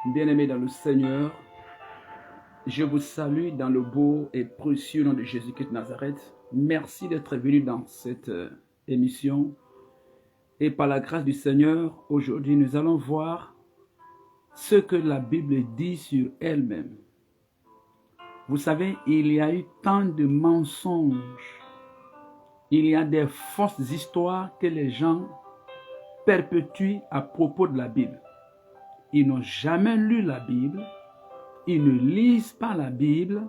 Bien-aimés dans le Seigneur, je vous salue dans le beau et précieux nom de Jésus-Christ de Nazareth. Merci d'être venu dans cette émission. Et par la grâce du Seigneur, aujourd'hui, nous allons voir ce que la Bible dit sur elle-même. Vous savez, il y a eu tant de mensonges. Il y a des fausses histoires que les gens perpétuent à propos de la Bible. Ils n'ont jamais lu la Bible. Ils ne lisent pas la Bible.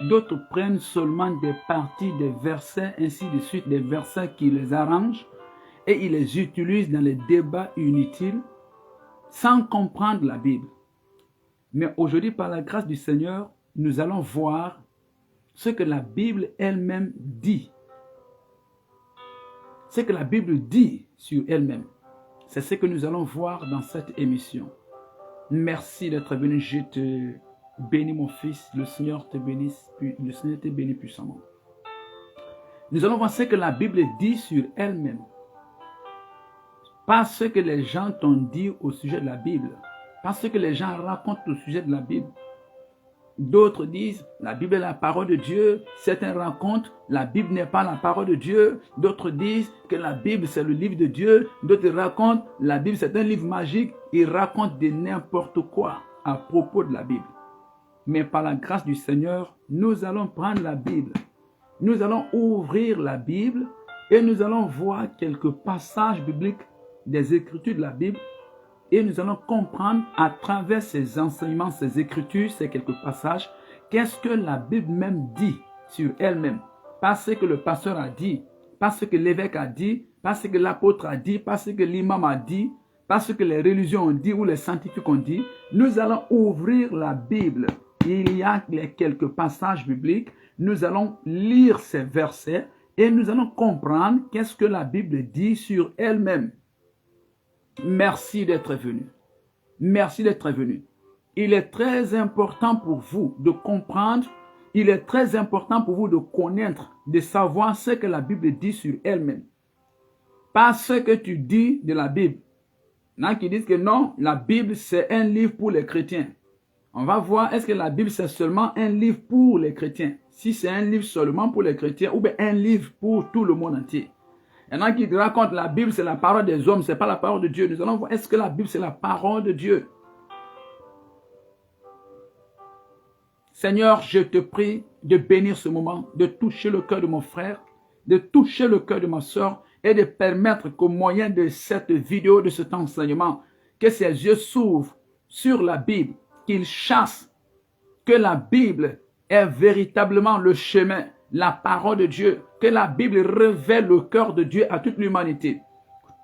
D'autres prennent seulement des parties, des versets, ainsi de suite, des versets qui les arrangent et ils les utilisent dans les débats inutiles sans comprendre la Bible. Mais aujourd'hui, par la grâce du Seigneur, nous allons voir ce que la Bible elle-même dit. Ce que la Bible dit sur elle-même. C'est ce que nous allons voir dans cette émission. Merci d'être venu. Je te bénis, mon fils. Le Seigneur te bénisse. Le Seigneur te bénit puissamment. Nous allons voir ce que la Bible dit sur elle-même. Pas ce que les gens t'ont dit au sujet de la Bible. Pas ce que les gens racontent au sujet de la Bible. D'autres disent, la Bible est la parole de Dieu. Certains racontent, la Bible n'est pas la parole de Dieu. D'autres disent que la Bible c'est le livre de Dieu. D'autres racontent, la Bible c'est un livre magique. Ils racontent de n'importe quoi à propos de la Bible. Mais par la grâce du Seigneur, nous allons prendre la Bible. Nous allons ouvrir la Bible et nous allons voir quelques passages bibliques des Écritures de la Bible. Et nous allons comprendre à travers ces enseignements, ces écritures, ces quelques passages, qu'est-ce que la Bible même dit sur elle-même. Pas ce que le pasteur a dit, pas ce que l'évêque a dit, pas ce que l'apôtre a dit, pas ce que l'imam a dit, pas ce que les religions ont dit ou les scientifiques ont dit. Nous allons ouvrir la Bible. Il y a quelques passages bibliques. Nous allons lire ces versets et nous allons comprendre qu'est-ce que la Bible dit sur elle-même. Merci d'être venu. Merci d'être venu. Il est très important pour vous de comprendre, il est très important pour vous de connaître, de savoir ce que la Bible dit sur elle-même. Pas ce que tu dis de la Bible. Il y en a qui disent que non, la Bible c'est un livre pour les chrétiens. On va voir, est-ce que la Bible c'est seulement un livre pour les chrétiens? Si c'est un livre seulement pour les chrétiens ou bien un livre pour tout le monde entier. Il y en a qui racontent la Bible, c'est la parole des hommes, ce n'est pas la parole de Dieu. Nous allons voir, est-ce que la Bible, c'est la parole de Dieu? Seigneur, je te prie de bénir ce moment, de toucher le cœur de mon frère, de toucher le cœur de ma soeur et de permettre qu'au moyen de cette vidéo, de cet enseignement, que ses yeux s'ouvrent sur la Bible, qu'il chasse, que la Bible est véritablement le chemin, la parole de Dieu, que la Bible révèle le cœur de Dieu à toute l'humanité.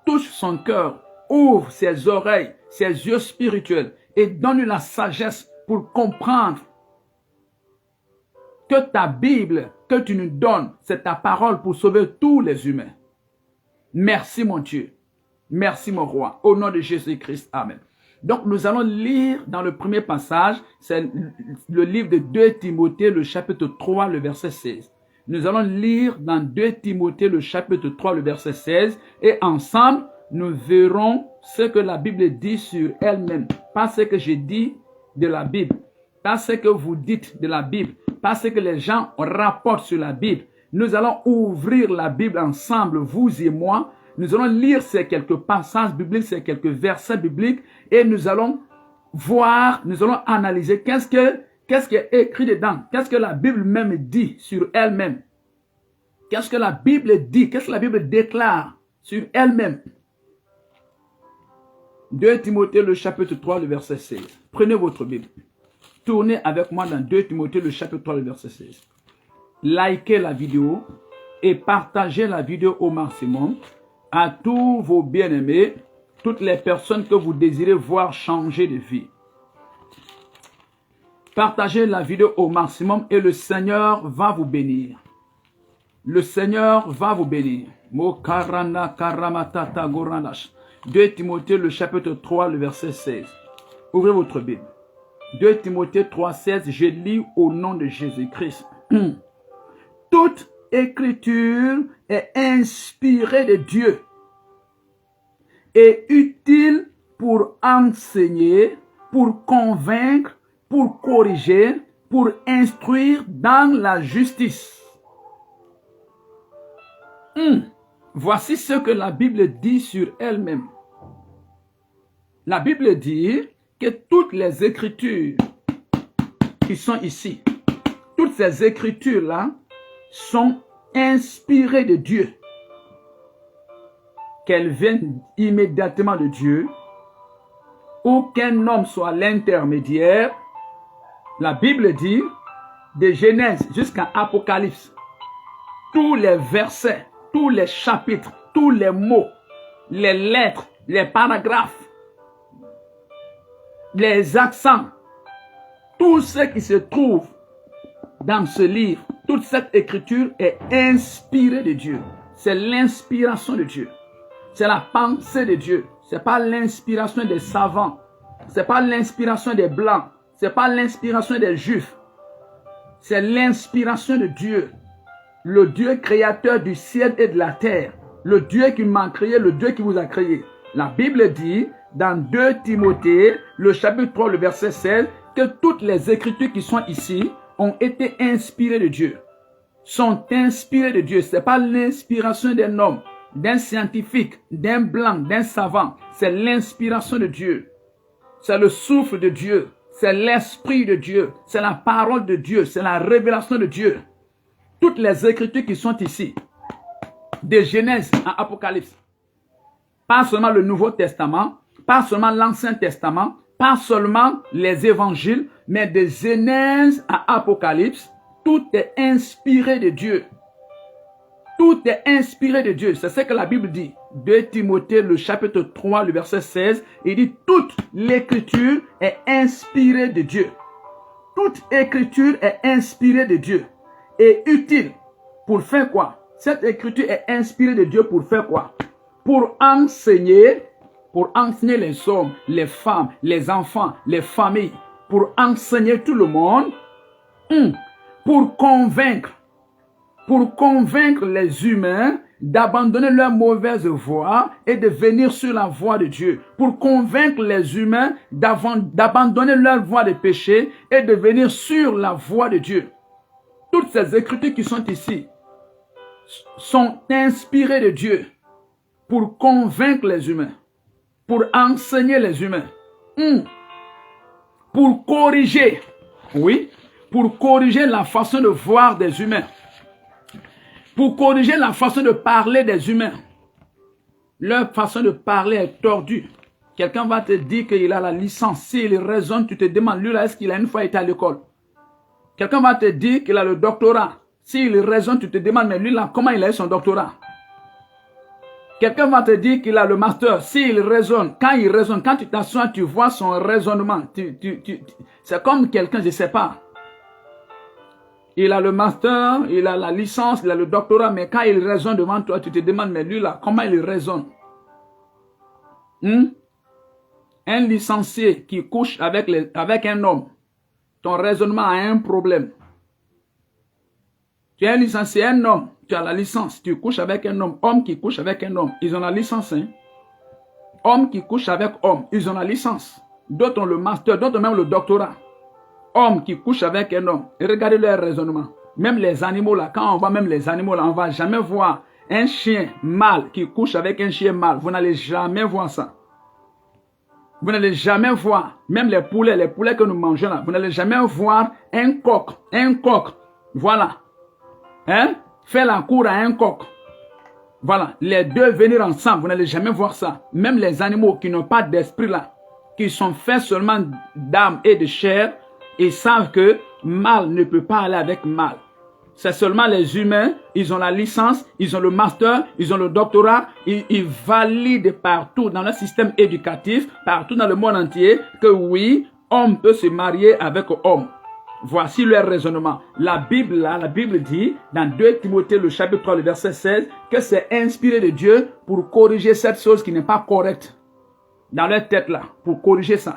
Touche son cœur, ouvre ses oreilles, ses yeux spirituels et donne-lui la sagesse pour comprendre que ta Bible, que tu nous donnes, c'est ta parole pour sauver tous les humains. Merci mon Dieu, merci mon roi, au nom de Jésus-Christ, amen. Donc nous allons lire dans le premier passage, c'est le livre de 2 Timothée, le chapitre 3, le verset 16. Nous allons lire dans 2 Timothée, le chapitre 3, le verset 16. Et ensemble, nous verrons ce que la Bible dit sur elle-même. Pas ce que j'ai dit de la Bible. Pas ce que vous dites de la Bible. Pas ce que les gens rapportent sur la Bible. Nous allons ouvrir la Bible ensemble, vous et moi. Nous allons lire ces quelques passages bibliques, ces quelques versets bibliques. Et nous allons voir, nous allons analyser qu'est-ce qui est écrit dedans? Qu'est-ce que la Bible même dit sur elle-même? Qu'est-ce que la Bible dit? Qu'est-ce que la Bible déclare sur elle-même? 2 Timothée, le chapitre 3, le verset 16. Prenez votre Bible. Tournez avec moi dans 2 Timothée, le chapitre 3, le verset 16. Likez la vidéo et partagez la vidéo au maximum à tous vos bien-aimés, toutes les personnes que vous désirez voir changer de vie. Partagez la vidéo au maximum et le Seigneur va vous bénir. Le Seigneur va vous bénir. 2 Timothée, le chapitre 3, le verset 16. Ouvrez votre Bible. 2 Timothée 3, 16, je lis au nom de Jésus-Christ. Toute écriture est inspirée de Dieu et utile pour enseigner, pour convaincre, pour corriger, pour instruire dans la justice. Voici ce que la Bible dit sur elle-même. La Bible dit que toutes les écritures qui sont ici, toutes ces écritures-là sont inspirées de Dieu. Qu'elles viennent immédiatement de Dieu, ou qu'un homme soit l'intermédiaire. La Bible dit, de Genèse jusqu'à Apocalypse, tous les versets, tous les chapitres, tous les mots, les lettres, les paragraphes, les accents, tout ce qui se trouve dans ce livre, toute cette écriture est inspirée de Dieu. C'est l'inspiration de Dieu. C'est la pensée de Dieu. C'est pas l'inspiration des savants. C'est pas l'inspiration des blancs. C'est pas l'inspiration des juifs. C'est l'inspiration de Dieu. Le Dieu créateur du ciel et de la terre. Le Dieu qui m'a créé, le Dieu qui vous a créé. La Bible dit dans 2 Timothée, le chapitre 3, le verset 16, que toutes les écritures qui sont ici ont été inspirées de Dieu. Sont inspirées de Dieu. Ce n'est pas l'inspiration d'un homme, d'un scientifique, d'un blanc, d'un savant. C'est l'inspiration de Dieu. C'est le souffle de Dieu. C'est l'esprit de Dieu. C'est la parole de Dieu. C'est la révélation de Dieu. Toutes les écritures qui sont ici, de Genèse à Apocalypse, pas seulement le Nouveau Testament, pas seulement l'Ancien Testament, pas seulement les évangiles, mais de Genèse à Apocalypse, tout est inspiré de Dieu. Tout est inspiré de Dieu. C'est ce que la Bible dit. 2 Timothée, le chapitre 3, le verset 16, il dit toute l'écriture est inspirée de Dieu. Toute écriture est inspirée de Dieu. Et utile. Pour faire quoi? Cette écriture est inspirée de Dieu pour faire quoi? Pour enseigner les hommes, les femmes, les enfants, les familles, pour enseigner tout le monde, pour convaincre les humains d'abandonner leur mauvaise voie et de venir sur la voie de Dieu, pour convaincre les humains d'abandonner leur voie de péché et de venir sur la voie de Dieu. Toutes ces écritures qui sont ici sont inspirées de Dieu pour convaincre les humains, pour enseigner les humains, pour corriger, pour corriger la façon de voir des humains, pour corriger la façon de parler des humains. Leur façon de parler est tordue. Quelqu'un va te dire qu'il a la licence. S'il raisonne, tu te demandes, lui là, est-ce qu'il a une fois été à l'école? Quelqu'un va te dire qu'il a le doctorat. S'il raisonne, tu te demandes, mais lui là, comment il a eu son doctorat? Quelqu'un va te dire qu'il a le master. S'il raisonne, quand tu t'assois, tu vois son raisonnement. C'est comme quelqu'un, je ne sais pas. Il a le master, il a la licence, il a le doctorat, mais quand il raisonne devant toi, tu te demandes, mais lui là, comment il raisonne? Un licencié qui couche avec un homme, ton raisonnement a un problème. Tu es un licencié, un homme, tu as la licence, tu couches avec un homme qui couche avec un homme, ils ont la licence. Homme qui couche avec homme, ils ont la licence. D'autres ont le master, d'autres ont même le doctorat. Homme qui couche avec un homme, et regardez leur raisonnement. Même les animaux là, quand on voit même les animaux là, on ne va jamais voir un chien mâle qui couche avec un chien mâle. Vous n'allez jamais voir ça. Vous n'allez jamais voir, même les poulets que nous mangeons là, vous n'allez jamais voir un coq, voilà. Faire la cour à un coq. Voilà, les deux venir ensemble, vous n'allez jamais voir ça. Même les animaux qui n'ont pas d'esprit là, qui sont faits seulement d'âme et de chair, ils savent que mal ne peut pas aller avec mal. C'est seulement les humains, ils ont la licence, ils ont le master, ils ont le doctorat, ils valident partout dans le système éducatif, partout dans le monde entier, que oui, homme peut se marier avec homme. Voici leur raisonnement. La Bible dit, dans 2 Timothée, le chapitre 3, le verset 16, que c'est inspiré de Dieu pour corriger cette chose qui n'est pas correcte dans leur tête là, pour corriger ça.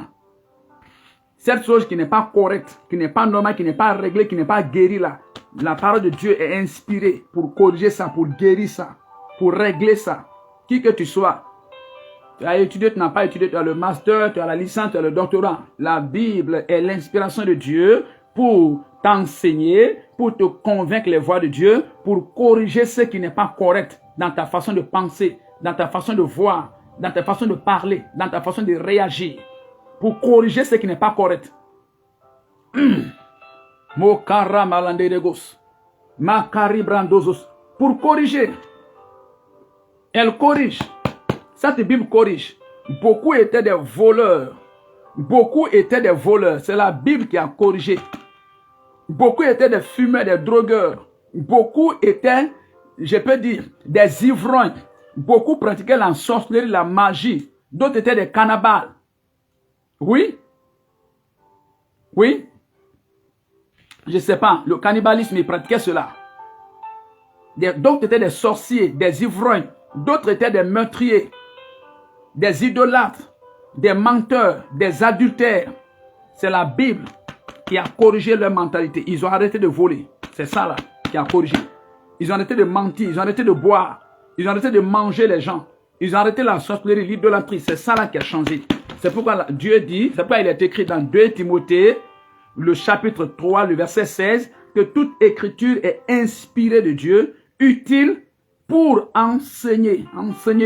Cette chose qui n'est pas correcte, qui n'est pas normale, qui n'est pas réglée, qui n'est pas guérie là. La parole de Dieu est inspirée pour corriger ça, pour guérir ça, pour régler ça. Qui que tu sois. Tu as étudié, tu n'as pas étudié, tu as le master, tu as la licence, tu as le doctorat. La Bible est l'inspiration de Dieu pour t'enseigner, pour te convaincre les voies de Dieu, pour corriger ce qui n'est pas correct dans ta façon de penser, dans ta façon de voir, dans ta façon de parler, dans ta façon de réagir. Pour corriger ce qui n'est pas correct. Mokara malandegos. Makari brandozos. Pour corriger. Elle corrige. Cette Bible corrige. Beaucoup étaient des voleurs. Beaucoup étaient des voleurs. C'est la Bible qui a corrigé. Beaucoup étaient des fumeurs, des drogueurs. Beaucoup étaient, je peux dire, des ivrognes. Beaucoup pratiquaient la sorcellerie, la magie. D'autres étaient des cannibales. Oui? Oui? Je ne sais pas. Le cannibalisme, ils pratiquaient cela. D'autres étaient des sorciers, des ivrognes. D'autres étaient des meurtriers, des idolâtres, des menteurs, des adultères. C'est la Bible qui a corrigé leur mentalité. Ils ont arrêté de voler. C'est ça là qui a corrigé. Ils ont arrêté de mentir, ils ont arrêté de boire, ils ont arrêté de manger les gens. Ils ont arrêté la sorcellerie, l'idolâtrie. C'est ça là qui a changé. C'est pourquoi Dieu dit, c'est pourquoi il est écrit dans 2 Timothée, le chapitre 3, le verset 16, que toute écriture est inspirée de Dieu, utile pour enseigner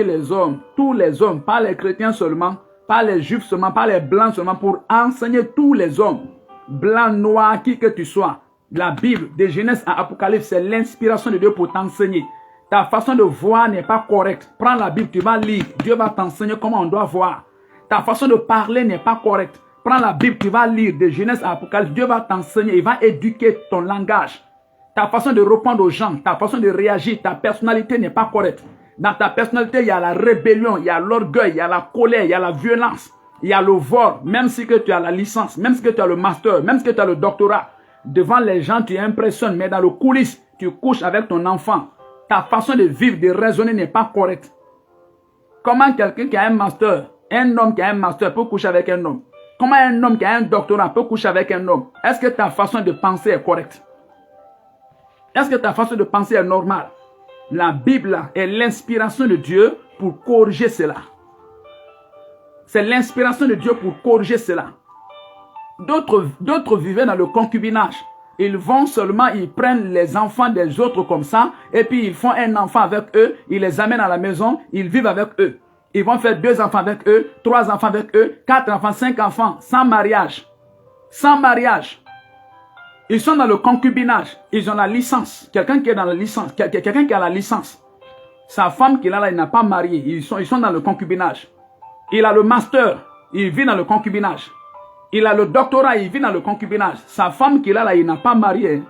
les hommes, tous les hommes, pas les chrétiens seulement, pas les juifs seulement, pas les blancs seulement, pour enseigner tous les hommes, blancs, noirs, qui que tu sois. La Bible, de Genèse à Apocalypse, c'est l'inspiration de Dieu pour t'enseigner. Ta façon de voir n'est pas correcte. Prends la Bible, tu vas lire. Dieu va t'enseigner comment on doit voir. Ta façon de parler n'est pas correcte. Prends la Bible, tu vas lire de Genèse à Apocalypse. Dieu va t'enseigner, il va éduquer ton langage. Ta façon de répondre aux gens, ta façon de réagir, ta personnalité n'est pas correcte. Dans ta personnalité, il y a la rébellion, il y a l'orgueil, il y a la colère, il y a la violence, il y a le vol. Même si que tu as la licence, même si que tu as le master, même si que tu as le doctorat, devant les gens, tu impressionnes, mais dans le coulisses, tu couches avec ton enfant. Ta façon de vivre, de raisonner n'est pas correcte. Comment quelqu'un qui a un master, un homme qui a un master peut coucher avec un homme? Comment un homme qui a un doctorat peut coucher avec un homme? Est-ce que ta façon de penser est correcte? Est-ce que ta façon de penser est normale? La Bible est l'inspiration de Dieu pour corriger cela. C'est l'inspiration de Dieu pour corriger cela. D'autres vivaient dans le concubinage. Ils vont seulement, ils prennent les enfants des autres comme ça, et puis ils font un enfant avec eux, ils les amènent à la maison, ils vivent avec eux. Ils vont faire 2 enfants avec eux, 3 enfants avec eux, 4 enfants, 5 enfants, sans mariage. Sans mariage. Ils sont dans le concubinage. Ils ont la licence. Quelqu'un qui est dans la licence. Quelqu'un qui a la licence. Sa femme qu'il a là, il n'a pas marié. Ils sont dans le concubinage. Il a le master. Il vit dans le concubinage. Il a le doctorat. Il vit dans le concubinage. Sa femme qu'il a là, il n'a pas marié.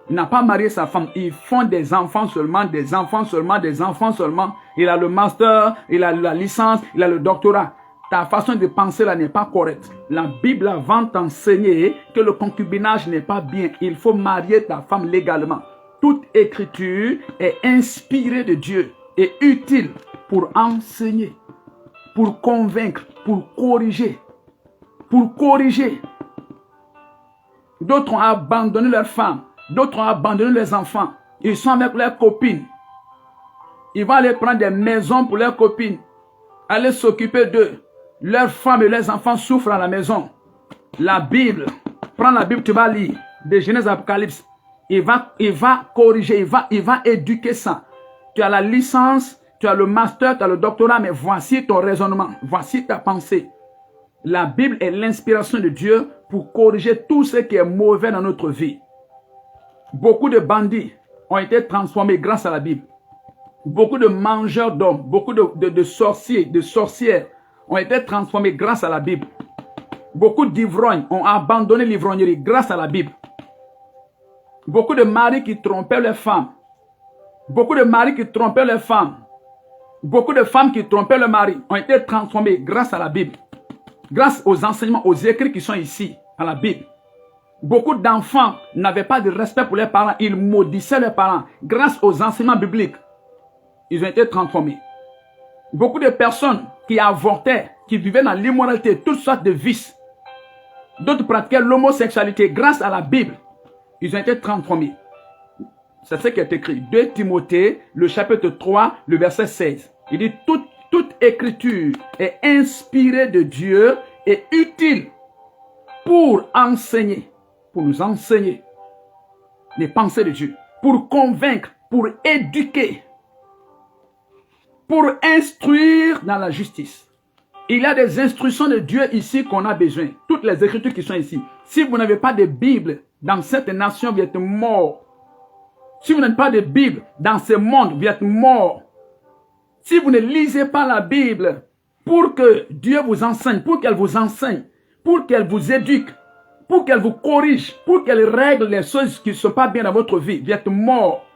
Il n'a pas marié sa femme. Ils font des enfants seulement, des enfants seulement, des enfants seulement. Il a le master. Il a la licence. Il a le doctorat. Ta façon de penser là n'est pas correcte. La Bible va t'enseigner que le concubinage n'est pas bien. Il faut marier ta femme légalement. Toute écriture est inspirée de Dieu et utile pour enseigner, pour convaincre, pour corriger. Pour corriger. D'autres ont abandonné leurs femmes. D'autres ont abandonné leurs enfants. Ils sont avec leurs copines. Ils vont aller prendre des maisons pour leurs copines. Aller s'occuper d'eux. Leurs femmes et leurs enfants souffrent à la maison. La Bible, prends la Bible, tu vas lire, de Genèse à Apocalypse. Il va corriger, il va éduquer ça. Tu as la licence, tu as le master, tu as le doctorat, mais voici ton raisonnement, voici ta pensée. La Bible est l'inspiration de Dieu pour corriger tout ce qui est mauvais dans notre vie. Beaucoup de bandits ont été transformés grâce à la Bible. Beaucoup de mangeurs d'hommes, beaucoup de sorciers, de sorcières ont été transformés grâce à la Bible. Beaucoup d'ivrognes ont abandonné l'ivrognerie grâce à la Bible. Beaucoup de maris qui trompaient leurs femmes. Beaucoup de maris qui trompaient leurs femmes. Beaucoup de femmes qui trompaient leurs maris ont été transformées grâce à la Bible. Grâce aux enseignements, aux écrits qui sont ici, à la Bible. Beaucoup d'enfants n'avaient pas de respect pour leurs parents. Ils maudissaient leurs parents. Grâce aux enseignements bibliques, ils ont été transformés. Beaucoup de personnes qui avortaient, qui vivaient dans l'immoralité, toutes sortes de vices. D'autres pratiquaient l'homosexualité. Grâce à la Bible, ils ont été transformés. C'est ce qui est écrit. 2 Timothée, le chapitre 3, le verset 16. Il dit, toute toute écriture est inspirée de Dieu et utile pour enseigner, pour nous enseigner les pensées de Dieu, pour convaincre, pour éduquer, pour instruire dans la justice. Il y a des instructions de Dieu ici qu'on a besoin. Toutes les écritures qui sont ici. Si vous n'avez pas de Bible dans cette nation, vous êtes mort. Si vous n'avez pas de Bible dans ce monde, vous êtes mort. Si vous ne lisez pas la Bible pour que Dieu vous enseigne, pour qu'elle vous enseigne, pour qu'elle vous éduque, pour qu'elle vous corrige, pour qu'elle règle les choses qui ne sont pas bien dans votre vie, vous êtes mort.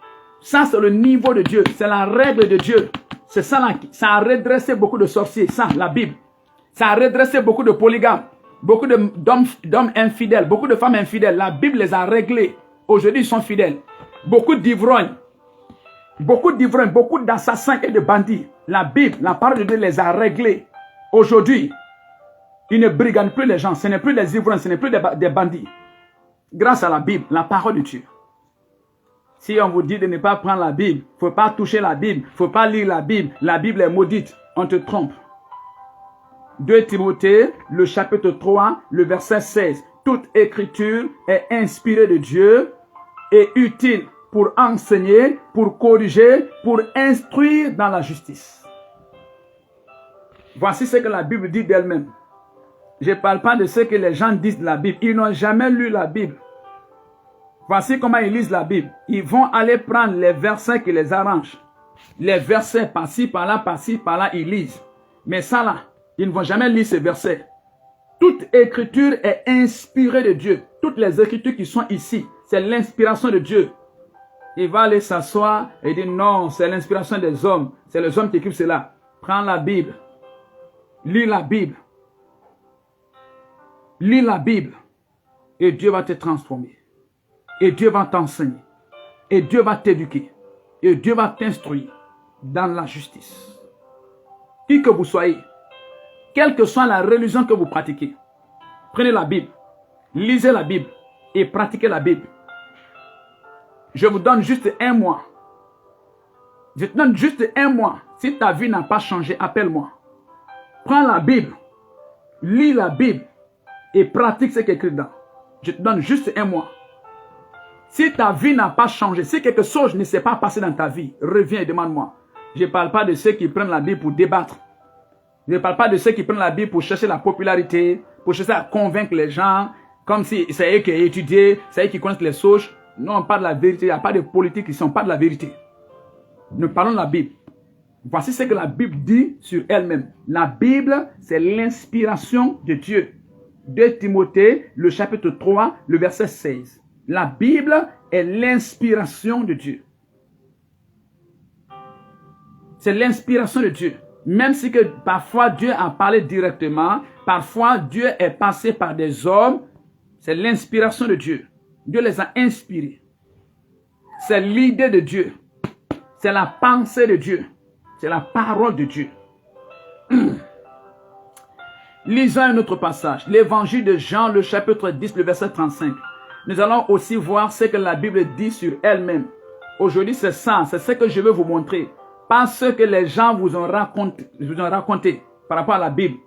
Ça, c'est le niveau de Dieu. C'est la règle de Dieu. C'est ça, ça a redressé beaucoup de sorciers. Ça, la Bible. Ça a redressé beaucoup de polygames, beaucoup d'hommes infidèles, beaucoup de femmes infidèles. La Bible les a réglés. Aujourd'hui, ils sont fidèles. Beaucoup d'ivrognes, beaucoup d'assassins et de bandits. La Bible, la parole de Dieu les a réglés. Aujourd'hui, ils ne brigandent plus les gens. Ce n'est plus des ivrognes, ce n'est plus des bandits. Grâce à la Bible, la parole de Dieu. Si on vous dit de ne pas prendre la Bible, il ne faut pas toucher la Bible, il ne faut pas lire la Bible est maudite, on te trompe. 2 Timothée, le chapitre 3, le verset 16. Toute écriture est inspirée de Dieu et utile pour enseigner, pour corriger, pour instruire dans la justice. Voici ce que la Bible dit d'elle-même. Je ne parle pas de ce que les gens disent de la Bible. Ils n'ont jamais lu la Bible. Voici comment ils lisent la Bible. Ils vont aller prendre les versets qui les arrangent. Les versets par-ci, par-là, ils lisent. Mais ça là, ils ne vont jamais lire ces versets. Toute écriture est inspirée de Dieu. Toutes les écritures qui sont ici, c'est l'inspiration de Dieu. Il va aller s'asseoir et dire non, c'est l'inspiration des hommes. C'est les hommes qui écrivent cela. Prends la Bible. Lis la Bible. Lis la Bible. Et Dieu va te transformer. Et Dieu va t'enseigner. Et Dieu va t'éduquer. Et Dieu va t'instruire dans la justice. Qui que vous soyez, quelle que soit la religion que vous pratiquez, prenez la Bible, lisez la Bible et pratiquez la Bible. Je vous donne juste un mois. Je te donne juste un mois. Si ta vie n'a pas changé, appelle-moi. Prends la Bible, lis la Bible et pratique ce qui est écrit dedans. Je te donne juste un mois. Si ta vie n'a pas changé, si quelque chose ne s'est pas passé dans ta vie, reviens et demande-moi. Je ne parle pas de ceux qui prennent la Bible pour débattre. Je ne parle pas de ceux qui prennent la Bible pour chercher la popularité, pour chercher à convaincre les gens, comme si c'est eux qui ont étudié, c'est eux qui connaissent les sauges. Non, on parle de la vérité. Il n'y a pas de politique qui ne sont pas de la vérité. Nous parlons de la Bible. Voici ce que la Bible dit sur elle-même. La Bible, c'est l'inspiration de Dieu. 2 Timothée, le chapitre 3, le verset 16. La Bible est l'inspiration de Dieu. C'est l'inspiration de Dieu. Même si que parfois Dieu a parlé directement, parfois Dieu est passé par des hommes, c'est l'inspiration de Dieu. Dieu les a inspirés. C'est l'idée de Dieu. C'est la pensée de Dieu. C'est la parole de Dieu. Lisons un autre passage. L'évangile de Jean, le chapitre 10, le verset 35. Nous allons aussi voir ce que la Bible dit sur elle-même. Aujourd'hui, c'est ça. C'est ce que je veux vous montrer. Pas ce que les gens vous ont raconté par rapport à la Bible.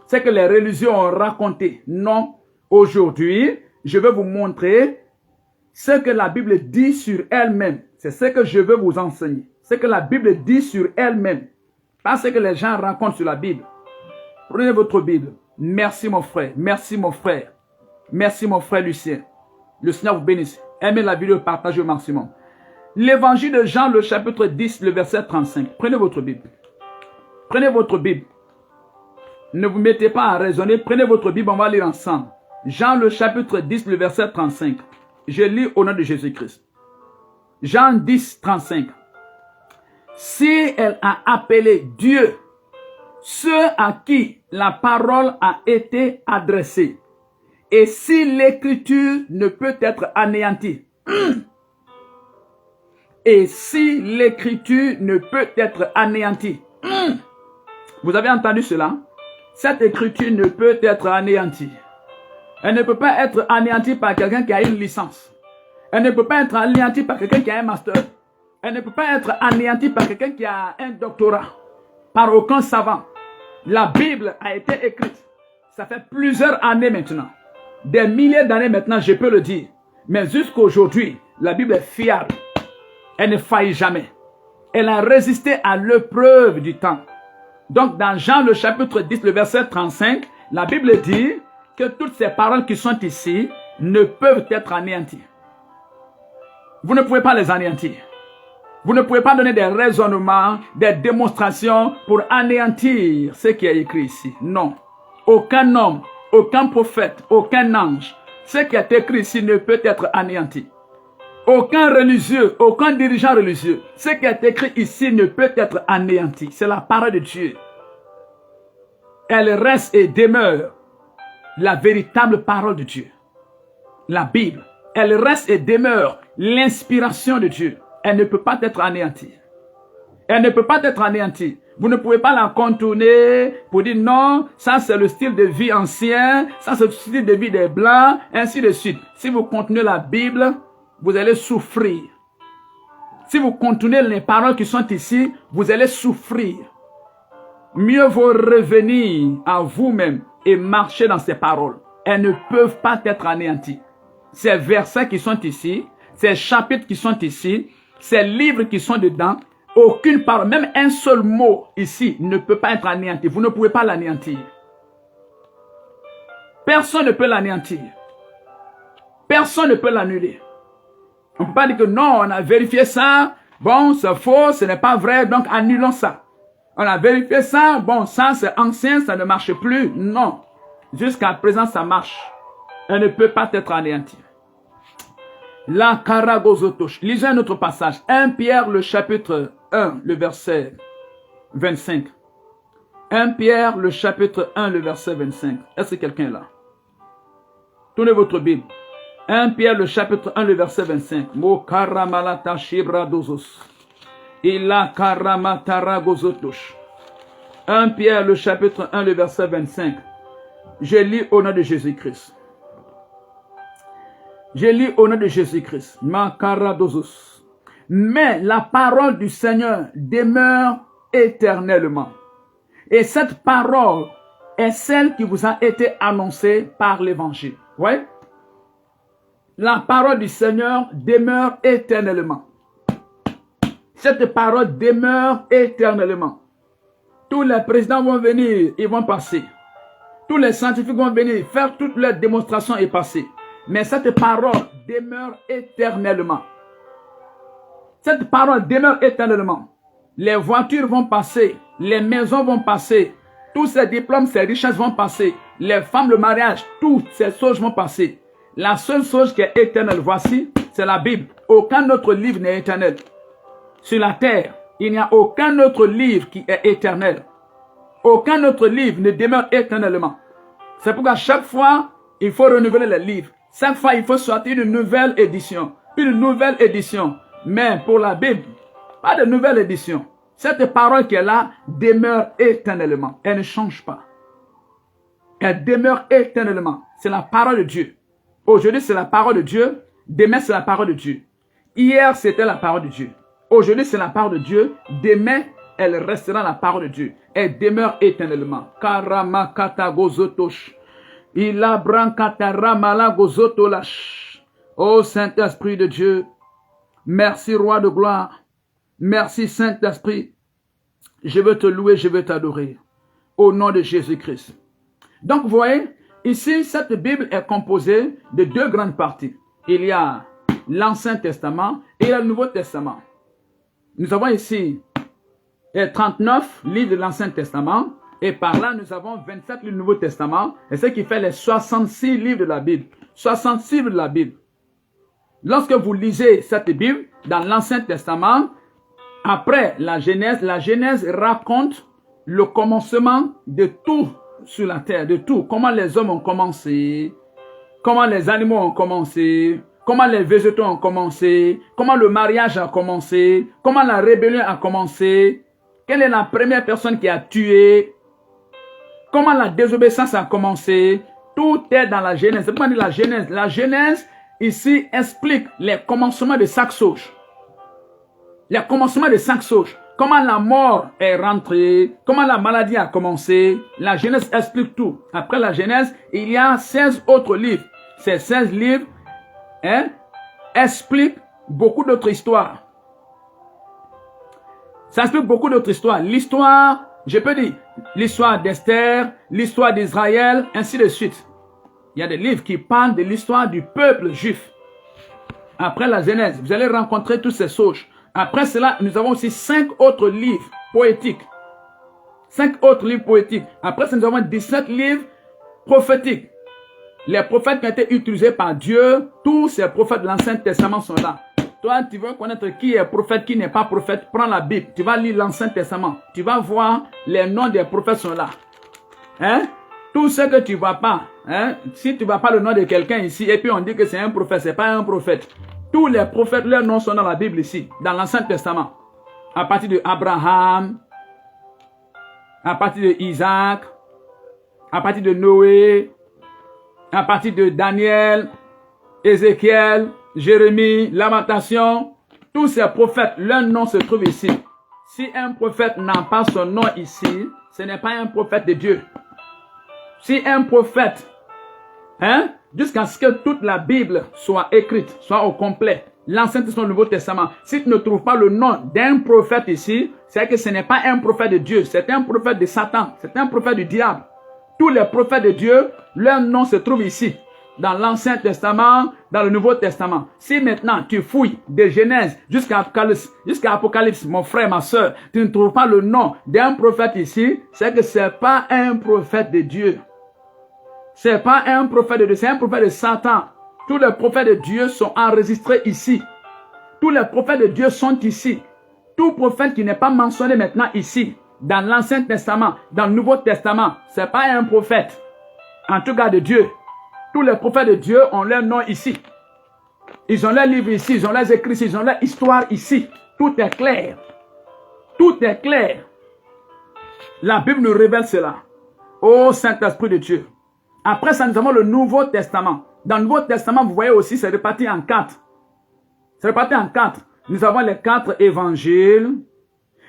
Ce que les religions ont raconté. Non. Aujourd'hui, je veux vous montrer ce que la Bible dit sur elle-même. C'est ce que je veux vous enseigner. Ce que la Bible dit sur elle-même. Pas ce que les gens racontent sur la Bible. Prenez votre Bible. Merci mon frère. Merci mon frère. Merci mon frère Lucien. Le Seigneur vous bénisse. Aimez la vidéo, partagez au maximum. L'évangile de Jean, le chapitre 10, le verset 35. Prenez votre Bible. Prenez votre Bible. Ne vous mettez pas à raisonner. Prenez votre Bible, on va lire ensemble. Jean, le chapitre 10, le verset 35. Je lis au nom de Jésus-Christ. Jean 10, 35. Si elle a appelé Dieu, ceux à qui la parole a été adressée, et si l'écriture ne peut être anéantie, et si l'écriture ne peut être anéantie, vous avez entendu cela? Cette écriture ne peut être anéantie. Elle ne peut pas être anéantie par quelqu'un qui a une licence. Elle ne peut pas être anéantie par quelqu'un qui a un master. Elle ne peut pas être anéantie par quelqu'un qui a un doctorat. par aucun savant. La Bible a été écrite. Ça fait plusieurs années maintenant. Des milliers d'années maintenant, je peux le dire. Mais jusqu'à aujourd'hui, la Bible est fiable. Elle ne faillit jamais. Elle a résisté à l'épreuve du temps. Donc, dans Jean, le chapitre 10, le verset 35, la Bible dit que toutes ces paroles qui sont ici ne peuvent être anéanties. Vous ne pouvez pas les anéantir. Vous ne pouvez pas donner des raisonnements, des démonstrations pour anéantir ce qui est écrit ici. Non. Aucun homme, aucun prophète, aucun ange, ce qui est écrit ici ne peut être anéanti. Aucun religieux, aucun dirigeant religieux, ce qui est écrit ici ne peut être anéanti. C'est la parole de Dieu. Elle reste et demeure la véritable parole de Dieu. La Bible, elle reste et demeure l'inspiration de Dieu. Elle ne peut pas être anéantie. Elle ne peut pas être anéantie. Vous ne pouvez pas la contourner pour dire non, ça c'est le style de vie ancien, ça c'est le style de vie des Blancs, ainsi de suite. Si vous contenez la Bible, vous allez souffrir. Si vous contenez les paroles qui sont ici, vous allez souffrir. Mieux vaut revenir à vous-même et marcher dans ces paroles. Elles ne peuvent pas être anéanties. Ces versets qui sont ici, ces chapitres qui sont ici, ces livres qui sont dedans, aucune parole, même un seul mot ici ne peut pas être anéanti. Vous ne pouvez pas l'anéantir. Personne ne peut l'anéantir. Personne ne peut l'annuler. On ne peut pas dire que non, on a vérifié ça, bon, c'est faux, ce n'est pas vrai, donc annulons ça. On a vérifié ça, bon, ça c'est ancien, ça ne marche plus. Non. Jusqu'à présent, ça marche. Elle ne peut pas être anéantie. La Karagozotosh. Lisez un autre passage. 1 Pierre, le chapitre 1, le verset 25. 1 Pierre, le chapitre 1, le verset 25. Est-ce que quelqu'un est là? Tournez votre Bible. 1 Pierre, le chapitre 1, le verset 25. Mo karamalata shibradozos. Ila karamataragozotosh. 1 Pierre, le chapitre 1, le verset 25. Je lis au nom de Jésus-Christ. Je lis au nom de Jésus-Christ. Makaradosos. Mais la parole du Seigneur demeure éternellement. Et cette parole est celle qui vous a été annoncée par l'évangile. Oui? La parole du Seigneur demeure éternellement. Cette parole demeure éternellement. Tous les présidents vont venir, ils vont passer. Tous les scientifiques vont venir faire toutes leurs démonstrations et passer. Mais cette parole demeure éternellement. Cette parole demeure éternellement. Les voitures vont passer, les maisons vont passer, tous ces diplômes, ces richesses vont passer, les femmes, le mariage, toutes ces choses vont passer. La seule chose qui est éternelle, voici, c'est la Bible. Aucun autre livre n'est éternel. Sur la terre, il n'y a aucun autre livre qui est éternel. Aucun autre livre ne demeure éternellement. C'est pourquoi chaque fois, il faut renouveler les livres. Chaque fois, il faut sortir une nouvelle édition. Une nouvelle édition. Mais pour la Bible, pas de nouvelle édition. Cette parole qui est là demeure éternellement. Elle ne change pas. Elle demeure éternellement. C'est la parole de Dieu. Aujourd'hui, c'est la parole de Dieu. Demain, c'est la parole de Dieu. Hier, c'était la parole de Dieu. Aujourd'hui, c'est la parole de Dieu. Demain, elle restera la parole de Dieu. Elle demeure éternellement. Karamakata gozotosh. Ila brankatara malagozotolash. Ô Saint-Esprit de Dieu, merci Roi de gloire, merci Saint-Esprit, je veux te louer, je veux t'adorer, au nom de Jésus-Christ. Donc vous voyez, ici cette Bible est composée de deux grandes parties. Il y a l'Ancien Testament et le Nouveau Testament. Nous avons ici 39 livres de l'Ancien Testament. Et par là, nous avons 27 livres du Nouveau Testament. Et ce qui fait les 66 livres de la Bible. 66 livres de la Bible. Lorsque vous lisez cette Bible, dans l'Ancien Testament, après la Genèse raconte le commencement de tout sur la terre, de tout. Comment les hommes ont commencé, comment les animaux ont commencé, comment les végétaux ont commencé, comment le mariage a commencé, comment la rébellion a commencé, quelle est la première personne qui a tué, comment la désobéissance a commencé. Tout est dans la Genèse. C'est pourquoi on dit la Genèse. La Genèse, ici, explique les commencements de chaque chose. Les commencements de chaque chose. comment la mort est rentrée, comment la maladie a commencé. La Genèse explique tout. Après la Genèse, il y a 16 autres livres. Ces 16 livres expliquent beaucoup d'autres histoires. Ça explique beaucoup d'autres histoires. L'histoire, je peux dire, l'histoire d'Esther, l'histoire d'Israël, ainsi de suite. Il y a des livres qui parlent de l'histoire du peuple juif. Après la Genèse, vous allez rencontrer toutes ces choses. Après cela, nous avons aussi 5 autres livres poétiques. 5 autres livres poétiques. Après ça, nous avons 17 livres prophétiques. Les prophètes qui ont été utilisés par Dieu, tous ces prophètes de l'Ancien Testament sont là. Toi, tu veux connaître qui est prophète, qui n'est pas prophète, prends la Bible. Tu vas lire l'Ancien Testament. Tu vas voir, les noms des prophètes sont là. Hein? Tout ce que tu ne vois pas, hein? Si tu ne vois pas le nom de quelqu'un ici, et puis on dit que c'est un prophète, ce n'est pas un prophète. Tous les prophètes, leurs noms sont dans la Bible ici, dans l'Ancien Testament. À partir de Abraham, à partir de Isaac, à partir de Noé, à partir de Daniel, Ézéchiel, Jérémie, Lamentation, tous ces prophètes, leurs noms se trouvent ici. Si un prophète n'a pas son nom ici, ce n'est pas un prophète de Dieu. Si un prophète, jusqu'à ce que toute la Bible soit écrite, soit au complet, l'Ancien Testament, le Nouveau Testament, si tu ne trouves pas le nom d'un prophète ici, c'est que ce n'est pas un prophète de Dieu, c'est un prophète de Satan, c'est un prophète du diable. Tous les prophètes de Dieu, leur nom se trouve ici, dans l'Ancien Testament, dans le Nouveau Testament. Si maintenant tu fouilles de Genèse jusqu'à Apocalypse, mon frère, ma soeur, tu ne trouves pas le nom d'un prophète ici, c'est que ce n'est pas un prophète de Dieu. Ce n'est pas un prophète de Dieu, c'est un prophète de Satan. Tous les prophètes de Dieu sont enregistrés ici. Tous les prophètes de Dieu sont ici. Tout prophète qui n'est pas mentionné maintenant ici, dans l'Ancien Testament, dans le Nouveau Testament, ce n'est pas un prophète. En tout cas de Dieu. Tous les prophètes de Dieu ont leur nom ici. Ils ont leurs livres ici, ils ont leurs écrits ici, ils ont leur histoire ici. Tout est clair. Tout est clair. La Bible nous révèle cela. Ô Saint-Esprit de Dieu. Après ça, nous avons le Nouveau Testament. Dans le Nouveau Testament, vous voyez aussi, c'est réparti en 4. C'est réparti en 4. Nous avons les 4 évangiles.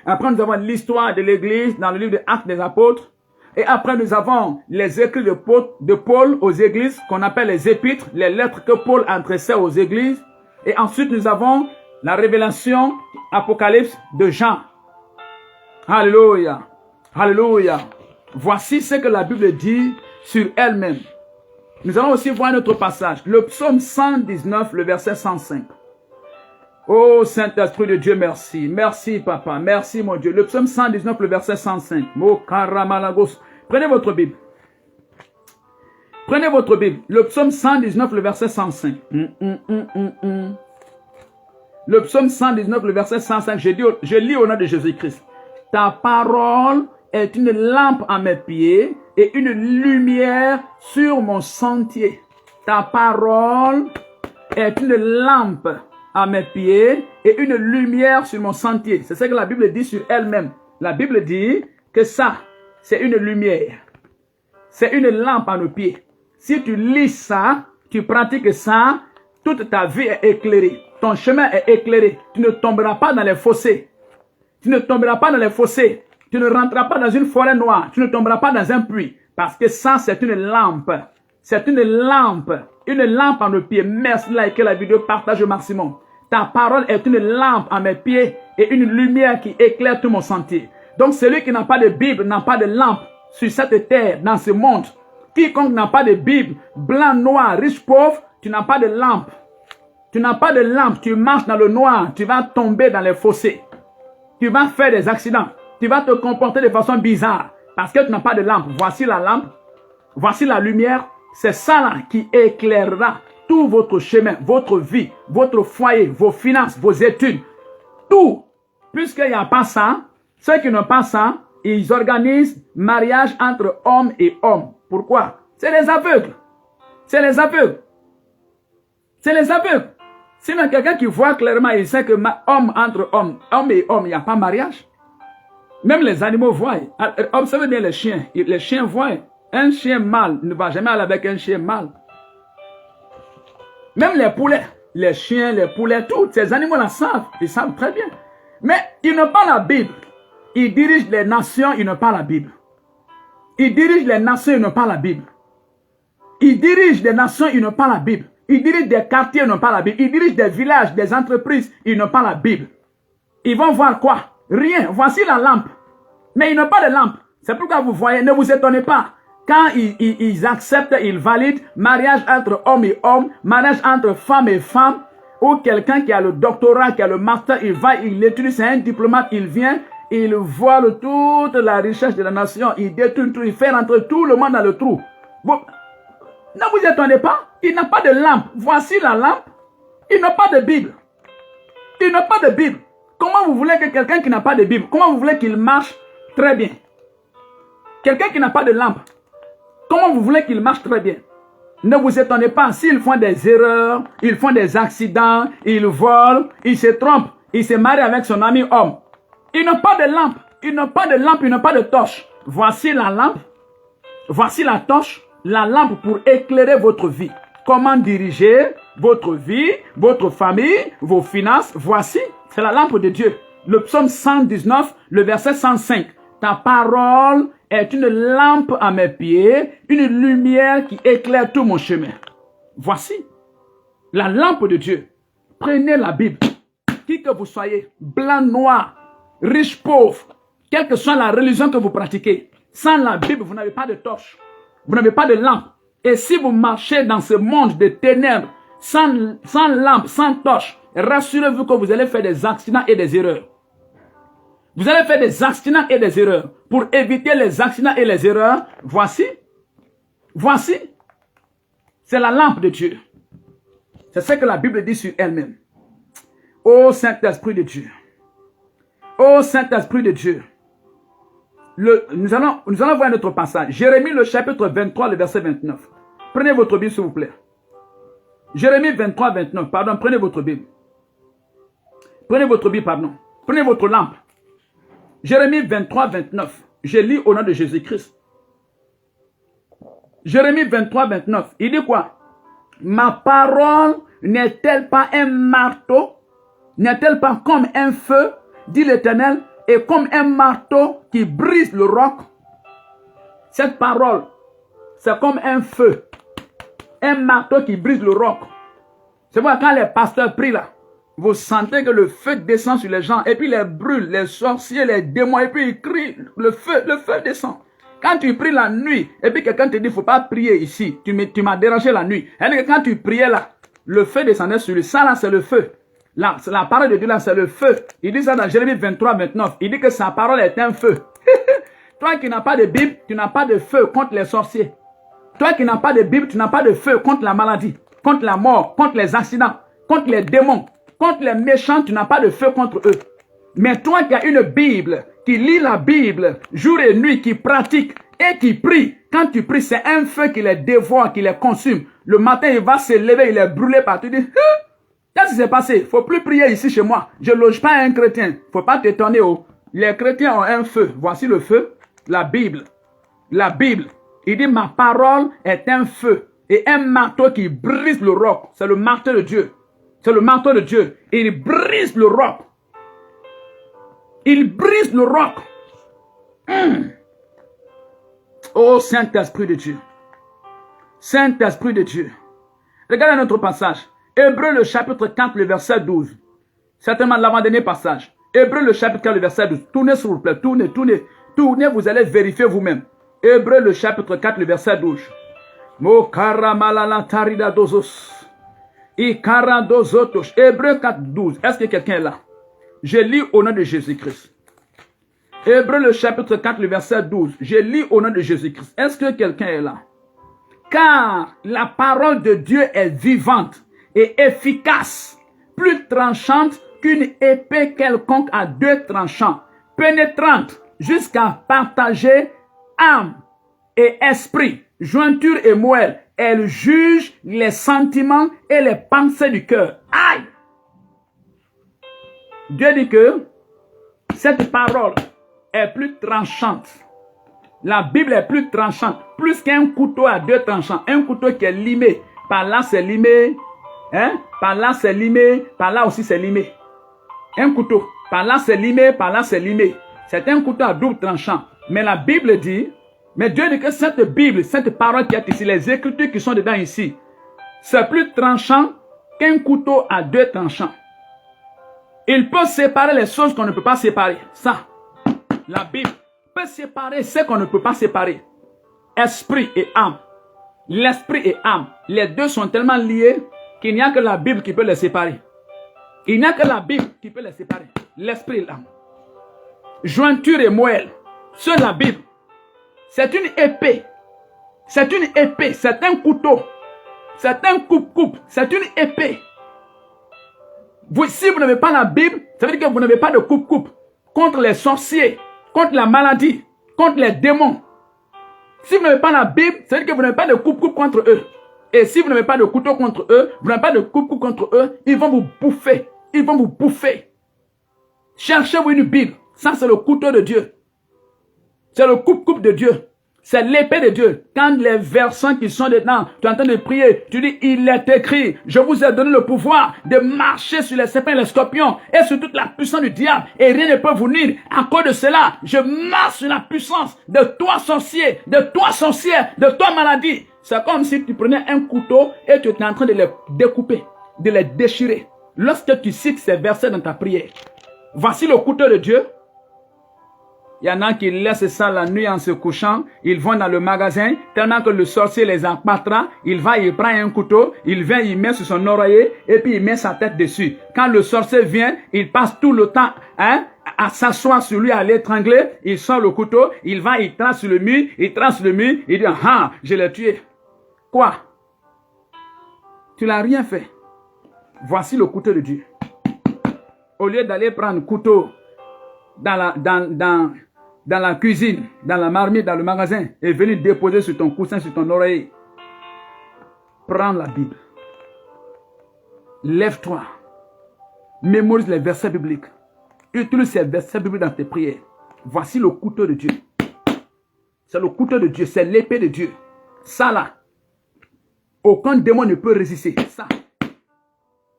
Après, nous avons l'histoire de l'Église dans le livre des Actes des Apôtres. Et après, nous avons les écrits de Paul aux églises, qu'on appelle les épîtres, les lettres que Paul adressait aux églises. Et ensuite, nous avons la révélation, Apocalypse de Jean. Alléluia. Alléluia. Voici ce que la Bible dit sur elle-même. Nous allons aussi voir notre passage. Le psaume 119, le verset 105. Oh Saint-Esprit de Dieu, merci. Merci Papa, merci mon Dieu. Le psaume 119, le verset 105. Prenez votre Bible. Prenez votre Bible. Le psaume 119, le verset 105. Le psaume 119, le verset 105. Je lis au nom de Jésus-Christ. Ta parole est une lampe à mes pieds et une lumière sur mon sentier. Ta parole est une lampe à mes pieds et une lumière sur mon sentier. C'est ce que la Bible dit sur elle-même. La Bible dit que ça, c'est une lumière. C'est une lampe à nos pieds. Si tu lis ça, tu pratiques ça, toute ta vie est éclairée. Ton chemin est éclairé. Tu ne tomberas pas dans les fossés. Tu ne tomberas pas dans les fossés. Tu ne rentreras pas dans une forêt noire. Tu ne tomberas pas dans un puits. Parce que ça, c'est une lampe. C'est une lampe. Une lampe à nos pieds. Merci, likez la vidéo, partage au maximum. Ta parole est une lampe à mes pieds et une lumière qui éclaire tout mon sentier. Donc celui qui n'a pas de Bible n'a pas de lampe sur cette terre, dans ce monde. Quiconque n'a pas de Bible, blanc, noir, riche, pauvre, tu n'as pas de lampe. Tu n'as pas de lampe, tu marches dans le noir, tu vas tomber dans les fossés. Tu vas faire des accidents. Tu vas te comporter de façon bizarre parce que tu n'as pas de lampe. Voici la lampe, voici la lumière. C'est ça là qui éclairera tout votre chemin, votre vie, votre foyer, vos finances, vos études. Tout. Puisqu'il n'y a pas ça, ceux qui n'ont pas ça, ils organisent mariage entre hommes et hommes. Pourquoi? C'est les aveugles. C'est les aveugles. C'est les aveugles. Sinon, quelqu'un qui voit clairement, il sait que homme entre homme, homme et homme, il n'y a pas mariage. Même les animaux voient. Observez bien les chiens. Les chiens voient. Un chien mâle ne va jamais aller avec un chien mâle. Même les poulets, les chiens, les poulets, tous ces animaux-là savent. Ils savent très bien. Mais ils n'ont pas la Bible. Ils dirigent les nations, ils n'ont pas la Bible. Ils dirigent les nations, ils n'ont pas la Bible. Ils dirigent les nations, ils n'ont pas la Bible. Ils dirigent des quartiers, ils n'ont pas la Bible. Ils dirigent des villages, des entreprises, ils n'ont pas la Bible. Ils vont voir quoi? Rien. Voici la lampe. Mais ils n'ont pas de lampe. C'est pourquoi vous voyez, ne vous étonnez pas. Quand ils acceptent, ils valident mariage entre homme et homme, mariage entre femme et femme, ou quelqu'un qui a le doctorat, qui a le master, il va, il étudie, c'est un diplomate, il vient, il vole toute la richesse de la nation, il détruit tout, il fait rentrer tout le monde dans le trou. Bon, ne vous étonnez pas, il n'a pas de lampe. Voici la lampe. Il n'a pas de Bible. Il n'a pas de Bible. Comment vous voulez que quelqu'un qui n'a pas de Bible, comment vous voulez qu'il marche très bien? Quelqu'un qui n'a pas de lampe, comment vous voulez qu'il marche très bien? Ne vous étonnez pas, s'ils font des erreurs, ils font des accidents, ils volent, ils se trompent, ils se marient avec son ami homme. Ils n'ont pas de lampe, ils n'ont pas de lampe, ils n'ont pas de torche. Voici la lampe, voici la torche, la lampe pour éclairer votre vie. Comment diriger votre vie, votre famille, vos finances. Voici, c'est la lampe de Dieu. Le psaume 119, le verset 105. Ta parole est une lampe à mes pieds, une lumière qui éclaire tout mon chemin. Voici la lampe de Dieu. Prenez la Bible. Qui que vous soyez, blanc, noir, riche, pauvre, quelle que soit la religion que vous pratiquez, sans la Bible, vous n'avez pas de torche. Vous n'avez pas de lampe. Et si vous marchez dans ce monde de ténèbres, sans lampe, sans torche, rassurez-vous que vous allez faire des accidents et des erreurs. Vous allez faire des accidents et des erreurs. Pour éviter les accidents et les erreurs, voici, c'est la lampe de Dieu. C'est ce que la Bible dit sur elle-même. Ô Saint-Esprit de Dieu, ô Saint-Esprit de Dieu, nous allons voir notre passage. Jérémie, le chapitre 23, le verset 29. Prenez votre Bible, s'il vous plaît. Jérémie 23, 29. Pardon, prenez votre Bible. Prenez votre Bible, pardon. Prenez votre lampe. Jérémie 23, 29. Je lis au nom de Jésus-Christ. Jérémie 23, 29. Il dit quoi? Ma parole n'est-elle pas un marteau? N'est-elle pas comme un feu, dit l'Éternel, et comme un marteau qui brise le roc? Cette parole, c'est comme un feu, un marteau qui brise le roc. C'est pourquoi quand les pasteurs prient là, vous sentez que le feu descend sur les gens, et puis les brûle, les sorciers, les démons, et puis ils crient, le feu descend. Quand tu pries la nuit, et puis quelqu'un te dit, il ne faut pas prier ici, tu m'as dérangé la nuit. Et quand tu priais là, le feu descendait sur lui. Ça là, c'est le feu. Là, la parole de Dieu là, c'est le feu. Il dit ça dans Jérémie 23, 29. Il dit que sa parole est un feu. Toi qui n'as pas de Bible, tu n'as pas de feu contre les sorciers. Toi qui n'as pas de Bible, tu n'as pas de feu contre la maladie, contre la mort, contre les accidents, contre les démons, contre les méchants, tu n'as pas de feu contre eux. Mais toi qui as une Bible, qui lit la Bible jour et nuit, qui pratique et qui prie, quand tu pries, c'est un feu qui les dévore, qui les consume. Le matin, il va se lever, il est brûlé partout. Tu dis, qu'est-ce qui s'est passé? Il ne faut plus prier ici chez moi. Je ne loge pas un chrétien. Il ne faut pas t'étonner. Oh. Les chrétiens ont un feu. Voici le feu, la Bible. La Bible. Il dit, ma parole est un feu et un marteau qui brise le roc. C'est le marteau de Dieu. C'est le marteau de Dieu. Il brise le roc. Il brise le roc. Oh Saint-Esprit de Dieu. Saint-Esprit de Dieu. Regardez notre passage. Hébreux le chapitre 4, le verset 12. Certainement l'avant-dernier passage. Hébreux le chapitre 4, le verset 12. Tournez s'il vous plaît. Tournez, vous allez vérifier vous-même. Hébreux le chapitre 4, le verset 12. Hébreux 4, 12. Est-ce que quelqu'un est là? Je lis au nom de Jésus-Christ. Hébreux le chapitre 4, le verset 12. Je lis au nom de Jésus-Christ. Est-ce que quelqu'un est là? Car la parole de Dieu est vivante et efficace, plus tranchante qu'une épée quelconque à deux tranchants, pénétrante jusqu'à partager âme et esprit, jointure et moelle. Elle juge les sentiments et les pensées du cœur. Aïe! Dieu dit que cette parole est plus tranchante. La Bible est plus tranchante, plus qu'un couteau à deux tranchants. Un couteau qui est limé. Par là, c'est limé. Hein? Par là, c'est limé. Par là aussi, c'est limé. Un couteau. Par là, c'est limé, par là, c'est limé. C'est un couteau à double tranchant. Mais la Bible dit, mais Dieu dit que cette Bible, cette parole qui est ici, les écritures qui sont dedans ici, c'est plus tranchant qu'un couteau à deux tranchants. Il peut séparer les choses qu'on ne peut pas séparer. Ça, la Bible peut séparer ce qu'on ne peut pas séparer. Esprit et âme. L'esprit et âme, les deux sont tellement liés qu'il n'y a que la Bible qui peut les séparer. Il n'y a que la Bible qui peut les séparer. L'esprit et l'âme. Jointure et moelle. C'est la Bible. C'est une épée. C'est une épée. C'est un couteau. C'est un coupe-coupe. C'est une épée. Si vous n'avez pas la Bible, ça veut dire que vous n'avez pas de coupe-coupe contre les sorciers, contre la maladie, contre les démons. Si vous n'avez pas la Bible, ça veut dire que vous n'avez pas de coupe-coupe contre eux. Et si vous n'avez pas de couteau contre eux, vous n'avez pas de coupe-coupe contre eux, ils vont vous bouffer. Ils vont vous bouffer. Cherchez-vous une Bible. Ça, c'est le couteau de Dieu. C'est le coupe-coupe de Dieu. C'est l'épée de Dieu. Quand les versants qui sont dedans, tu es en train de prier, tu dis, il est écrit, je vous ai donné le pouvoir de marcher sur les serpents et les scorpions et sur toute la puissance du diable et rien ne peut vous nuire. À cause de cela, je marche sur la puissance de toi sorcier, de toi sorcière, de toi maladie. C'est comme si tu prenais un couteau et tu étais en train de les découper, de les déchirer. Lorsque tu cites ces versets dans ta prière, voici le couteau de Dieu. Il y en a qui laissent ça la nuit en se couchant. Ils vont dans le magasin. Tellement que le sorcier les empâtera. Il prend un couteau. Il vient, il met sur son oreiller. Et puis il met sa tête dessus. Quand le sorcier vient, il passe tout le temps à s'asseoir sur lui, à l'étrangler. Il sort le couteau. Il va, il trace sur le mur. Il trace sur le mur. Il dit, ah, je l'ai tué. Quoi? Tu n'as rien fait. Voici le couteau de Dieu. Au lieu d'aller prendre le couteau dans la cuisine, dans la marmite, dans le magasin, et venir déposer sur ton coussin, sur ton oreiller. Prends la Bible. Lève-toi. Mémorise les versets bibliques. Utilise ces versets bibliques dans tes prières. Voici le couteau de Dieu. C'est le couteau de Dieu, c'est l'épée de Dieu. Ça là, aucun démon ne peut résister. Ça.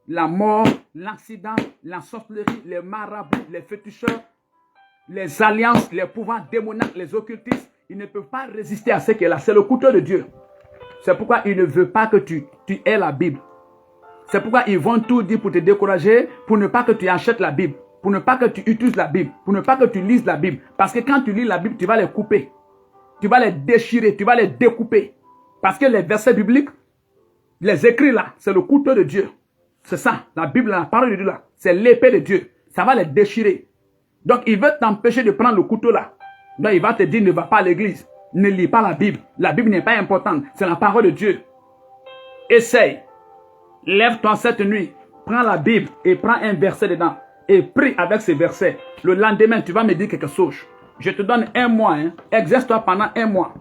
La mort, l'accident, la sorcellerie, les marabouts, les féticheurs, les alliances, les pouvoirs démoniaques, les occultistes, ils ne peuvent pas résister à ce qui est là. C'est le couteau de Dieu. C'est pourquoi il ne veut pas que tu aies la Bible. C'est pourquoi ils vont tout dire pour te décourager, pour ne pas que tu achètes la Bible, pour ne pas que tu utilises la Bible, pour ne pas que tu lises la Bible. Parce que quand tu lis la Bible, tu vas les couper. Tu vas les déchirer, tu vas les découper. Parce que les versets bibliques, les écrits là, c'est le couteau de Dieu. C'est ça, la Bible, la parole de Dieu là, c'est l'épée de Dieu. Ça va les déchirer. Donc, il veut t'empêcher de prendre le couteau là. Donc, il va te dire, ne va pas à l'église. Ne lis pas la Bible. La Bible n'est pas importante. C'est la parole de Dieu. Essaye. Lève-toi cette nuit. Prends la Bible et prends un verset dedans. Et prie avec ces versets. Le lendemain, tu vas me dire quelque chose. Je te donne un mois. Exerce-toi pendant un mois.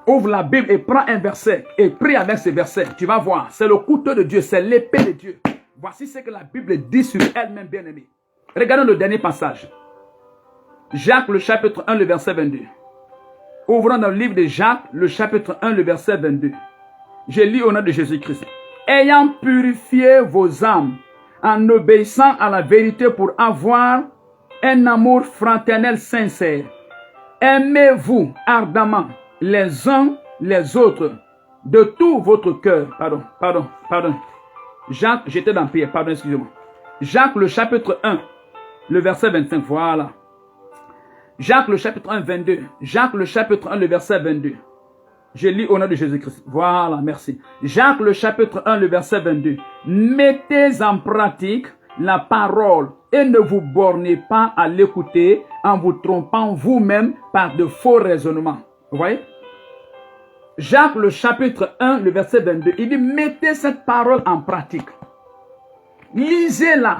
Ouvre la Bible et prends un verset. Et prie avec ces versets. Tu vas voir. C'est le couteau de Dieu. C'est l'épée de Dieu. Voici ce que la Bible dit sur elle-même, bien-aimée. Regardons le dernier passage. Jacques, le chapitre 1, le verset 22. Ouvrons dans le livre de Jacques, le chapitre 1, le verset 22. Je lis au nom de Jésus-Christ. Ayant purifié vos âmes, en obéissant à la vérité pour avoir un amour fraternel sincère. Aimez-vous ardemment les uns les autres de tout votre cœur. Pardon. Jacques, j'étais dans Pierre, pardon, excusez-moi. Jacques, le chapitre 1, le verset 25, voilà. Jacques, le chapitre 1, 22. Jacques, le chapitre 1, le verset 22. Je lis au nom de Jésus-Christ. Voilà, merci. Jacques, le chapitre 1, le verset 22. Mettez en pratique la parole et ne vous bornez pas à l'écouter en vous trompant vous-même par de faux raisonnements. Vous voyez? Jacques, le chapitre 1, le verset 22. Il dit, mettez cette parole en pratique. Lisez-la.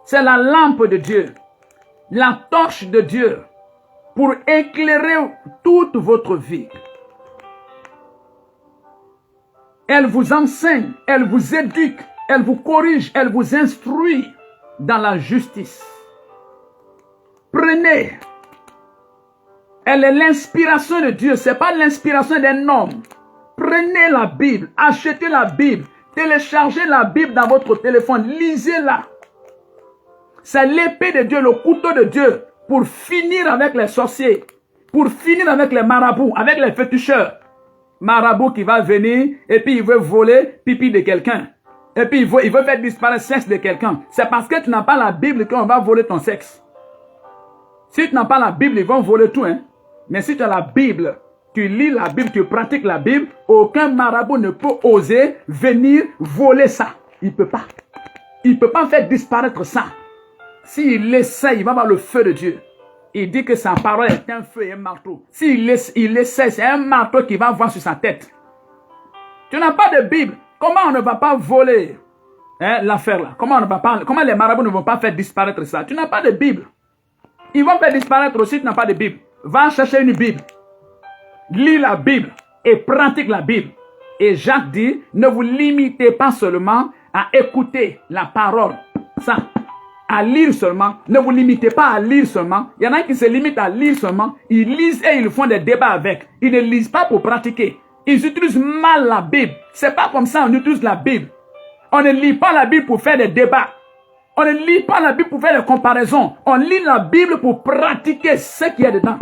C'est la lampe de Dieu, la torche de Dieu pour éclairer toute votre vie. Elle vous enseigne, elle vous éduque, elle vous corrige, elle vous instruit dans la justice. Prenez. Elle est l'inspiration de Dieu, ce n'est pas l'inspiration d'un homme. Prenez la Bible, achetez la Bible, téléchargez la Bible dans votre téléphone, lisez-la. C'est l'épée de Dieu, le couteau de Dieu pour finir avec les sorciers, pour finir avec les marabouts, avec les féticheurs. Marabout qui va venir et puis il veut voler pipi de quelqu'un. Et puis il veut faire disparaître le sexe de quelqu'un. C'est parce que tu n'as pas la Bible qu'on va voler ton sexe. Si tu n'as pas la Bible, ils vont voler tout. Hein? Mais si tu as la Bible, tu lis la Bible, tu pratiques la Bible, aucun marabout ne peut oser venir voler ça. Il ne peut pas. Il ne peut pas faire disparaître ça. S'il essaie, il va avoir le feu de Dieu. Il dit que sa parole est un feu et un marteau. S'il essaie, c'est un marteau qui va voir sur sa tête. Tu n'as pas de Bible. Comment on ne va pas voler l'affaire là? Comment les marabouts ne vont pas faire disparaître ça? Tu n'as pas de Bible. Ils vont faire disparaître aussi, tu n'as pas de Bible. Va chercher une Bible. Lis la Bible et pratique la Bible. Et Jacques dit, ne vous limitez pas seulement à écouter la parole. Ça, à lire seulement. Ne vous limitez pas à lire seulement. Il y en a qui se limitent à lire seulement. Ils lisent et ils font des débats avec. Ils ne lisent pas pour pratiquer. Ils utilisent mal la Bible. C'est pas comme ça on utilise la Bible. On ne lit pas la Bible pour faire des débats. On ne lit pas la Bible pour faire des comparaisons. On lit la Bible pour pratiquer ce qu'il y a dedans.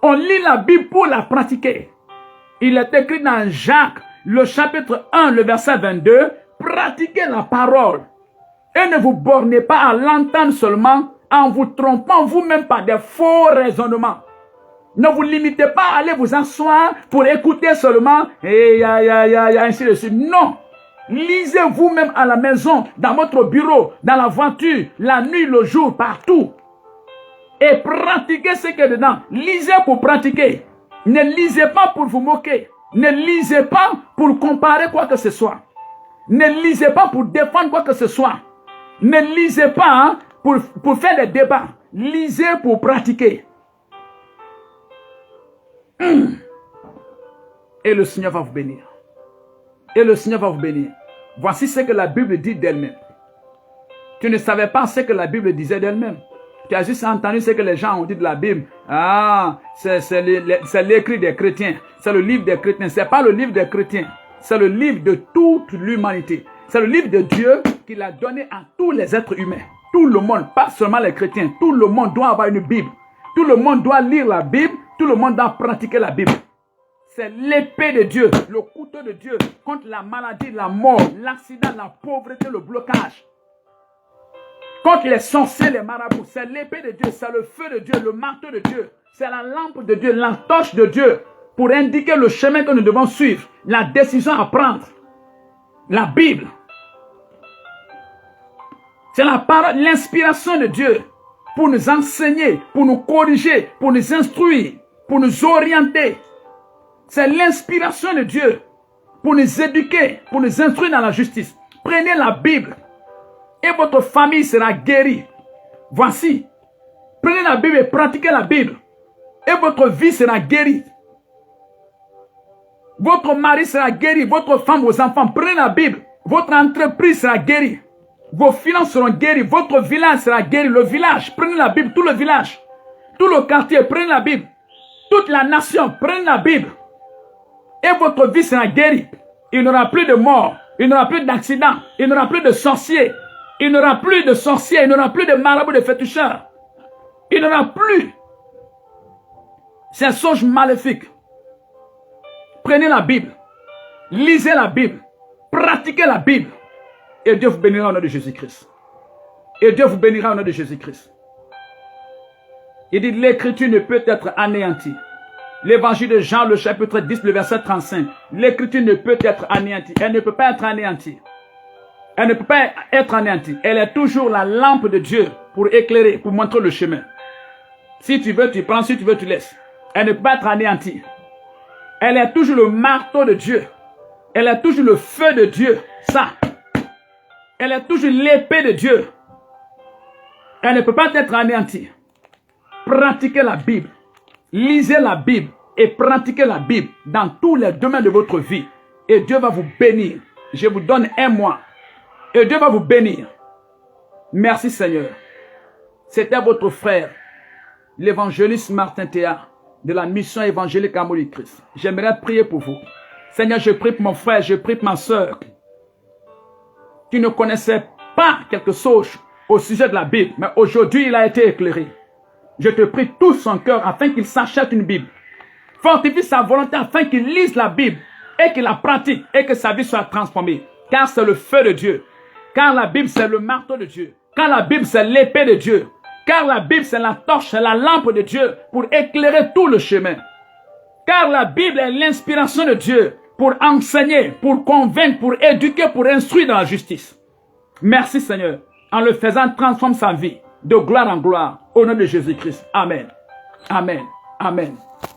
On lit la Bible pour la pratiquer. Il est écrit dans Jacques, le chapitre 1, le verset 22, pratiquez la parole. Et ne vous bornez pas à l'entendre seulement en vous trompant vous-même par des faux raisonnements. Ne vous limitez pas à aller vous asseoir pour écouter seulement et ainsi de suite. Non. Lisez vous-même à la maison, dans votre bureau, dans la voiture, la nuit, le jour, partout. Et pratiquez ce qu'il y a dedans. Lisez pour pratiquer. Ne lisez pas pour vous moquer. Ne lisez pas pour comparer quoi que ce soit. Ne lisez pas pour défendre quoi que ce soit. Ne lisez pas pour faire des débats. Lisez pour pratiquer. Et le Seigneur va vous bénir. Et le Seigneur va vous bénir. Voici ce que la Bible dit d'elle-même. Tu ne savais pas ce que la Bible disait d'elle-même. Tu as juste entendu ce que les gens ont dit de la Bible. Ah, c'est l'écrit des chrétiens. C'est le livre des chrétiens. Ce n'est pas le livre des chrétiens. C'est le livre de toute l'humanité. C'est le livre de Dieu qu'il a donné à tous les êtres humains. Tout le monde, pas seulement les chrétiens. Tout le monde doit avoir une Bible. Tout le monde doit lire la Bible. Tout le monde doit pratiquer la Bible. C'est l'épée de Dieu, le couteau de Dieu contre la maladie, la mort, l'accident, la pauvreté, le blocage. Contre les sorciers, les marabouts. C'est l'épée de Dieu, c'est le feu de Dieu, le marteau de Dieu. C'est la lampe de Dieu, la torche de Dieu pour indiquer le chemin que nous devons suivre, la décision à prendre. La Bible. C'est la parole, l'inspiration de Dieu pour nous enseigner, pour nous corriger, pour nous instruire, pour nous orienter. C'est l'inspiration de Dieu pour nous éduquer, pour nous instruire dans la justice. Prenez la Bible et votre famille sera guérie. Voici, prenez la Bible et pratiquez la Bible et votre vie sera guérie. Votre mari sera guéri, votre femme, vos enfants, prenez la Bible. Votre entreprise sera guérie. Vos finances seront guéries, votre village sera guéri. Le village, prenez la Bible, tout le village. Tout le quartier, prenez la Bible. Toute la nation, prenez la Bible. Et votre vie sera guérie. Il n'y aura plus de mort. Il n'y aura plus d'accidents. Il n'y aura plus de sorciers. Il n'y aura plus de sorciers. Il n'y aura plus de marabouts, de féticheurs. Il n'y aura plus ces songes maléfiques. Prenez la Bible. Lisez la Bible. Pratiquez la Bible. Et Dieu vous bénira au nom de Jésus-Christ. Et Dieu vous bénira au nom de Jésus-Christ. Il dit, l'écriture ne peut être anéantie. L'évangile de Jean, le chapitre 10, le verset 35. L'écriture ne peut être anéantie. Elle ne peut pas être anéantie. Elle ne peut pas être anéantie. Elle est toujours la lampe de Dieu pour éclairer, pour montrer le chemin. Si tu veux, tu prends. Si tu veux, tu laisses. Elle ne peut pas être anéantie. Elle est toujours le marteau de Dieu. Elle est toujours le feu de Dieu. Ça. Elle est toujours l'épée de Dieu. Elle ne peut pas être anéantie. Pratiquez la Bible. Lisez la Bible et pratiquez la Bible dans tous les domaines de votre vie. Et Dieu va vous bénir. Je vous donne un mois. Et Dieu va vous bénir. Merci Seigneur. C'était votre frère, l'évangéliste Martin Théa, de la mission évangélique Amour Christ. J'aimerais prier pour vous. Seigneur, je prie pour mon frère, je prie pour ma soeur qui ne connaissait pas quelque chose au sujet de la Bible, mais aujourd'hui, il a été éclairé. Je te prie tout son cœur afin qu'il s'achète une Bible. Fortifie sa volonté afin qu'il lise la Bible et qu'il la pratique et que sa vie soit transformée. Car c'est le feu de Dieu. Car la Bible, c'est le marteau de Dieu. Car la Bible, c'est l'épée de Dieu. Car la Bible, c'est la torche, c'est la lampe de Dieu pour éclairer tout le chemin. Car la Bible est l'inspiration de Dieu pour enseigner, pour convaincre, pour éduquer, pour instruire dans la justice. Merci Seigneur. En le faisant, transforme sa vie de gloire en gloire. Au nom de Jésus-Christ. Amen. Amen. Amen.